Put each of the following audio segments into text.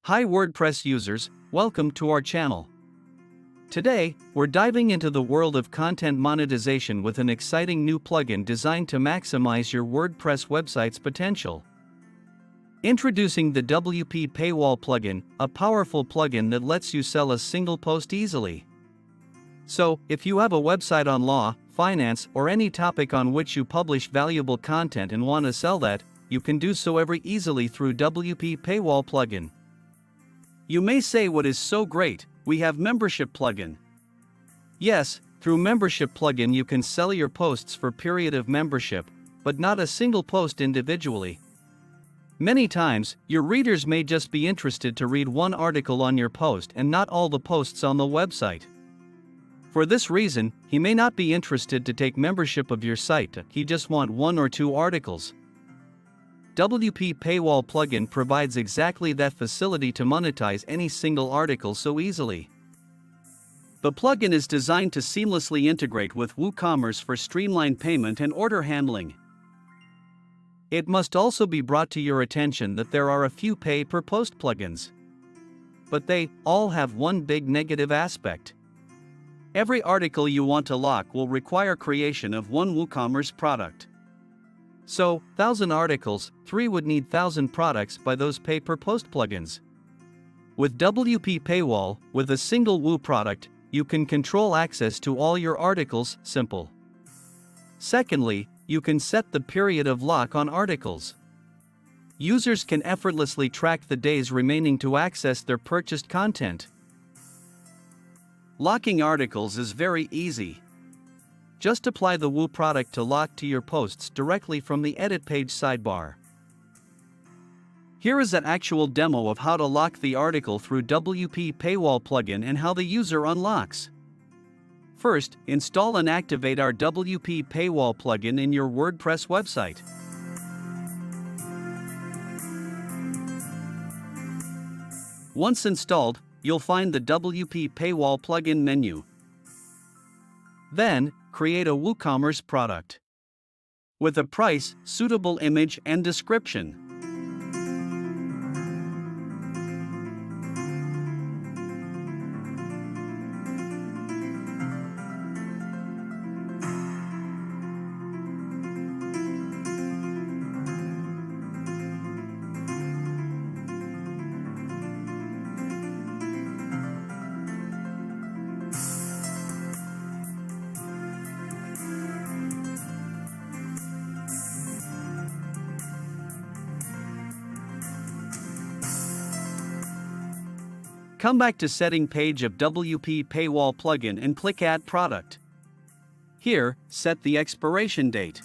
Hi WordPress users, welcome to our channel. Today, we're diving into the world of content monetization with an exciting new plugin designed to maximize your WordPress website's potential. Introducing the WP Paywall plugin, a powerful plugin that lets you sell a single post easily. So, if you have a website on law, finance, or any topic on which you publish valuable content and want to sell that, you can do so very easily through WP Paywall plugin. You may say, what is so great, we have membership plugin. Yes, through membership plugin you can sell your posts for period of membership, but not a single post individually. Many times, your readers may just be interested to read one article on your post and not all the posts on the website. For this reason, he may not be interested to take membership of your site, he just want one or two articles. WP Paywall plugin provides exactly that facility to monetize any single article so easily. The plugin is designed to seamlessly integrate with WooCommerce for streamlined payment and order handling. It must also be brought to your attention that there are a few pay-per-post plugins. But they all have one big negative aspect. Every article you want to lock will require creation of one WooCommerce product. So, 1,000 articles, 3 would need 1,000 products by those pay-per-post plugins. With WP Paywall, with a single Woo product, you can control access to all your articles, simple. Secondly, you can set the period of lock on articles. Users can effortlessly track the days remaining to access their purchased content. Locking articles is very easy. Just apply the Woo product to lock to your posts directly from the edit page sidebar. Here is an actual demo of how to lock the article through WP Paywall plugin and how the user unlocks. First, install and activate our WP Paywall plugin in your WordPress website. Once installed, you'll find the WP Paywall plugin menu. Then, create a WooCommerce product with a price, suitable image, and description. Come back to setting page of WP Paywall plugin and click Add Product. Here, set the expiration date.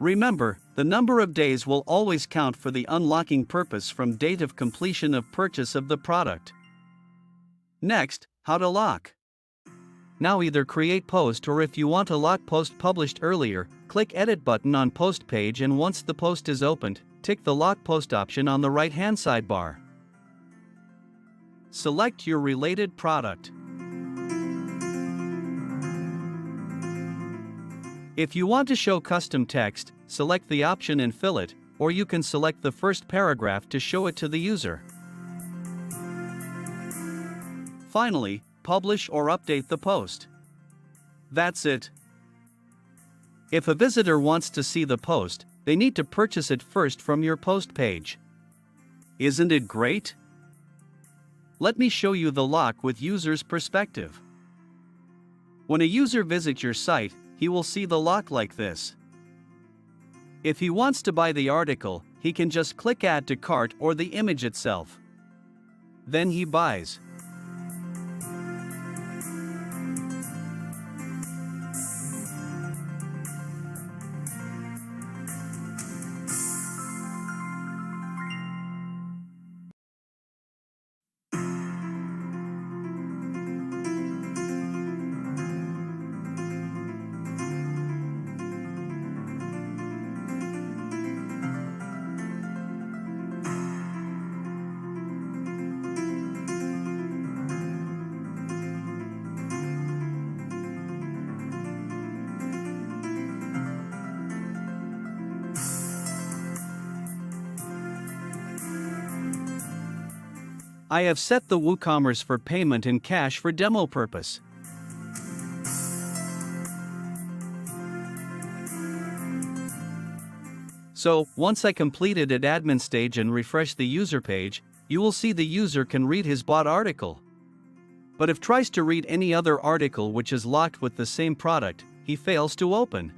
Remember, the number of days will always count for the unlocking purpose from date of completion of purchase of the product. Next, how to lock. Now either create post, or if you want to lock post published earlier, click Edit button on post page, and once the post is opened, tick the lock post option on the right hand sidebar. Select your related product. If you want to show custom text, select the option and fill it, or you can select the first paragraph to show it to the user. Finally, publish or update the post. That's it. If a visitor wants to see the post, they need to purchase it first from your post page. Isn't it great? Let me show you the lock with user's perspective. When a user visits your site, he will see the lock like this. If he wants to buy the article, he can just click Add to Cart or the image itself. Then he buys. I have set the WooCommerce for payment in cash for demo purpose. So, once I completed at admin stage and refresh the user page, you will see the user can read his bought article. But if tries to read any other article which is locked with the same product, he fails to open.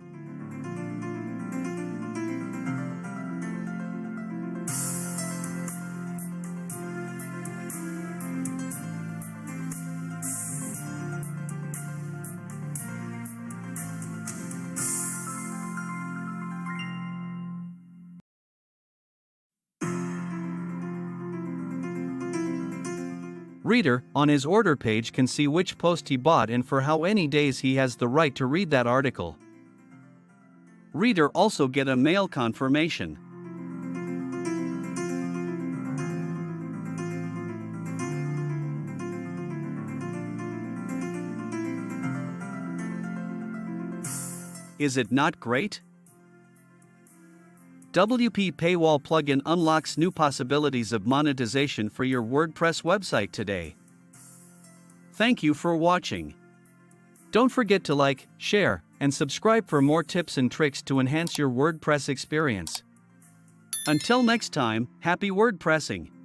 Reader, on his order page, can see which post he bought and for how many days he has the right to read that article. Reader also get a mail confirmation. Is it not great? WP Paywall plugin unlocks new possibilities of monetization for your WordPress website today. Thank you for watching. Don't forget to like, share, and subscribe for more tips and tricks to enhance your WordPress experience. Until next time, happy WordPressing!